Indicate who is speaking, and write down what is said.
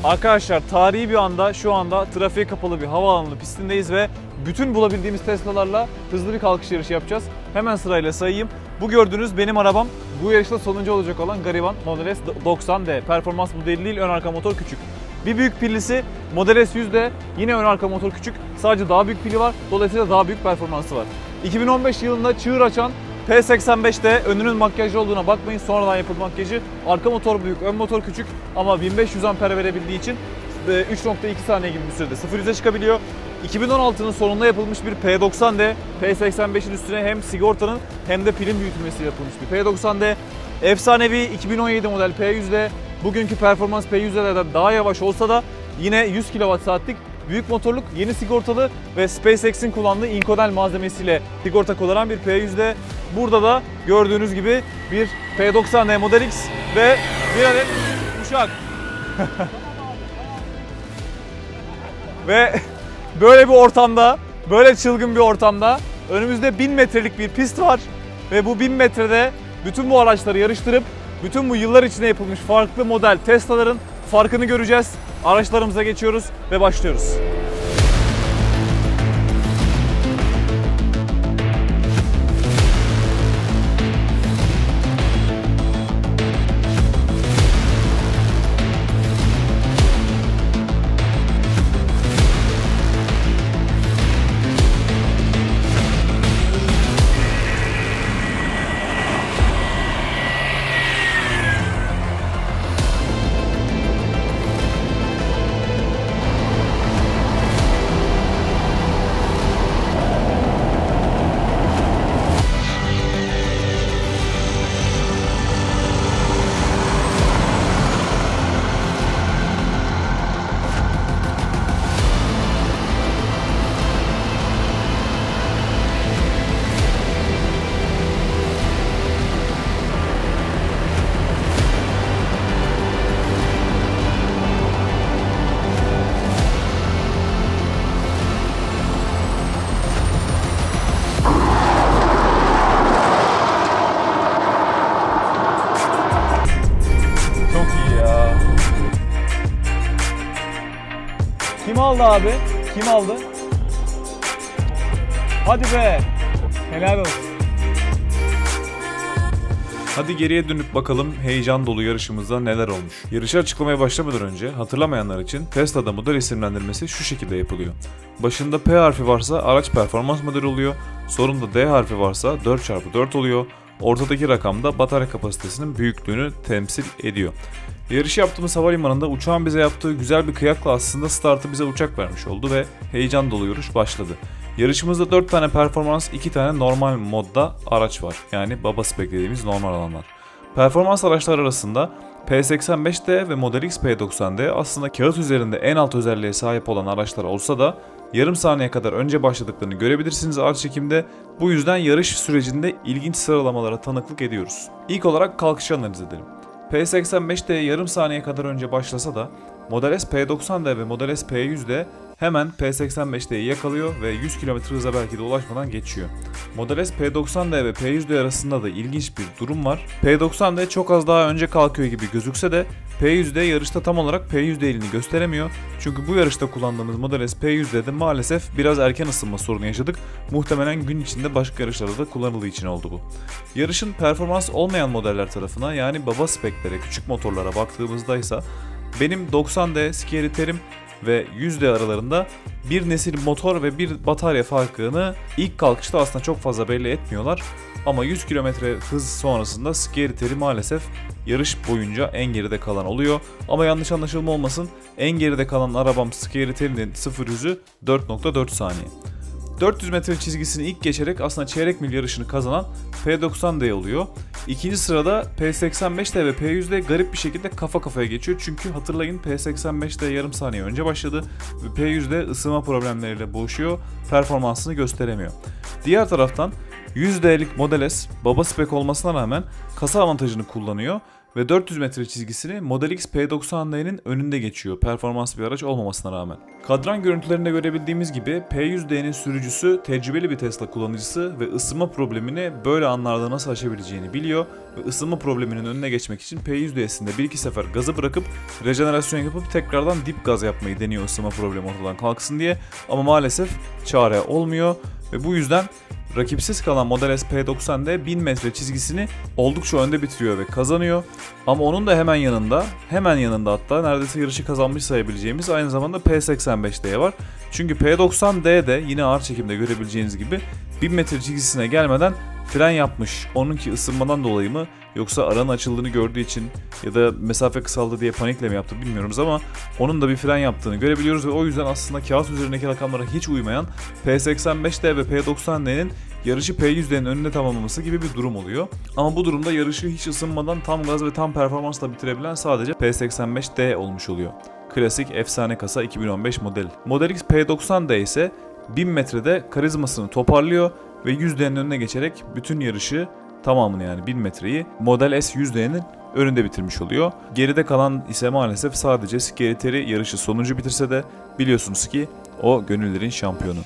Speaker 1: Arkadaşlar tarihi bir anda şu anda trafiğe kapalı bir havaalanı pistindeyiz ve bütün bulabildiğimiz Tesla'larla hızlı bir kalkış yarışı yapacağız. Hemen sırayla sayayım. Bu gördüğünüz benim arabam. Bu yarışta sonuncu olacak olan gariban Model S 90D. Performans modeli değil, ön arka motor küçük. Bir büyük pillisi Model S 100D, yine ön arka motor küçük. Sadece daha büyük pili var. Dolayısıyla daha büyük performansı var. 2015 yılında çığır açan P85'te önünün makyajlı olduğuna bakmayın, sonradan yapıldı makyajı. Arka motor büyük, ön motor küçük ama 1500 amper verebildiği için 3.2 saniye gibi bir sürede 0-100'e çıkabiliyor. 2016'nın sonunda yapılmış bir P90D, P85'in üstüne hem sigortanın hem de pilin büyütülmesi yapılmış bir P90D. Efsanevi 2017 model P100D, bugünkü performans P100D'lerden daha yavaş olsa da yine 100 kWh'lik büyük motorluk, yeni sigortalı ve SpaceX'in kullandığı Inconel malzemesiyle sigorta kullanan bir P100D. Burada da gördüğünüz gibi bir P90D Model X ve bir adet uçak. Ve böyle bir ortamda, böyle çılgın bir ortamda önümüzde 1000 metrelik bir pist var. Ve bu 1000 metrede bütün bu araçları yarıştırıp bütün bu yıllar içinde yapılmış farklı model Tesla'ların farkını göreceğiz. Araçlarımıza geçiyoruz ve başlıyoruz. Kim aldı abi? Kim aldı? Hadi be! Helal olsun. Hadi geriye dönüp bakalım heyecan dolu yarışımızda neler olmuş. Yarışı açıklamaya başlamadan önce hatırlamayanlar için Tesla'da model isimlendirmesi şu şekilde yapılıyor. Başında P harfi varsa araç performans modeli oluyor. Sonunda D harfi varsa 4x4 oluyor. Ortadaki rakam da batarya kapasitesinin büyüklüğünü temsil ediyor. Yarışı yaptığımız havalimanında uçağın bize yaptığı güzel bir kıyakla aslında startı bize uçak vermiş oldu ve heyecan dolu yarış başladı. Yarışımızda 4 tane performans, 2 tane normal modda araç var. Yani baba spec dediğimiz normal alanlar. Performans araçlar arasında P85D ve Model X P90D aslında kağıt üzerinde en alt özelliğe sahip olan araçlar olsa da yarım saniye kadar önce başladıklarını görebilirsiniz ağır çekimde. Bu yüzden yarış sürecinde ilginç sıralamalara tanıklık ediyoruz. İlk olarak kalkışı analiz edelim. P85D yarım saniye kadar önce başlasa da Model S P90D ve Model S P100D hemen P85D'yi yakalıyor ve 100 km hıza belki de ulaşmadan geçiyor. Model S P90D ve P100D arasında da ilginç bir durum var. P90D çok az daha önce kalkıyor gibi gözükse de P100D yarışta tam olarak P100D'liğini gösteremiyor. Çünkü bu yarışta kullandığımız Model S P100D'de maalesef biraz erken ısınma sorunu yaşadık. Muhtemelen gün içinde başka yarışlarda da kullanıldığı için oldu bu. Yarışın performans olmayan modeller tarafına, yani baba speklere, küçük motorlara baktığımızda ise benim 90D, Scary Terim ve 100D aralarında bir nesil motor ve bir batarya farkını ilk kalkışta aslında çok fazla belli etmiyorlar. Ama 100 km hız sonrasında Scary Terim maalesef yarış boyunca en geride kalan oluyor. Ama yanlış anlaşılma olmasın, en geride kalan arabam Scary Terim'in 0-100'ü 4.4 saniye. 400 metre çizgisini ilk geçerek aslında çeyrek mil yarışını kazanan P90D oluyor. İkinci sırada P85D ve P100D garip bir şekilde kafa kafaya geçiyor. Çünkü hatırlayın, P85D yarım saniye önce başladı ve P100D ısınma problemleriyle boğuşuyor, performansını gösteremiyor. Diğer taraftan 100D'lik Model S baba spek olmasına rağmen kasa avantajını kullanıyor ve 400 metre çizgisini Model X P90D'nin önünde geçiyor performans bir araç olmamasına rağmen. Kadran görüntülerinde görebildiğimiz gibi P100D'nin sürücüsü tecrübeli bir Tesla kullanıcısı ve ısınma problemini böyle anlarda nasıl aşabileceğini biliyor ve ısınma probleminin önüne geçmek için P100D'sinde 1-2 sefer gazı bırakıp rejenerasyon yapıp tekrardan dip gaz yapmayı deniyor ısınma problemi ortadan kalksın diye, ama maalesef çare olmuyor ve bu yüzden rakipsiz kalan Model S P90D 1000 metre çizgisini oldukça önde bitiriyor ve kazanıyor. Ama onun da hemen yanında hatta neredeyse yarışı kazanmış sayabileceğimiz aynı zamanda P85D var. Çünkü P90D de yine ağır çekimde görebileceğiniz gibi 1000 metre çizgisine gelmeden fren yapmış. Onunki ısınmadan dolayı mı yoksa aranın açıldığını gördüğü için ya da mesafe kısaldı diye panikle mi yaptı bilmiyoruz ama onun da bir fren yaptığını görebiliyoruz ve o yüzden aslında kağıt üzerindeki rakamlara hiç uymayan P85D ve P90D'nin yarışı P100D'nin önünde tamamlaması gibi bir durum oluyor. Ama bu durumda yarışı hiç ısınmadan tam gaz ve tam performansla bitirebilen sadece P85D olmuş oluyor. Klasik efsane kasa 2015 model. Model X P90D ise 1000 metrede karizmasını toparlıyor ve 100D'nin önüne geçerek bütün yarışı tamamını yani 1000 metreyi Model S 100D'nin önünde bitirmiş oluyor. Geride kalan ise maalesef sadece Scary Terry yarışı sonuncu bitirse de biliyorsunuz ki o gönüllerin şampiyonu.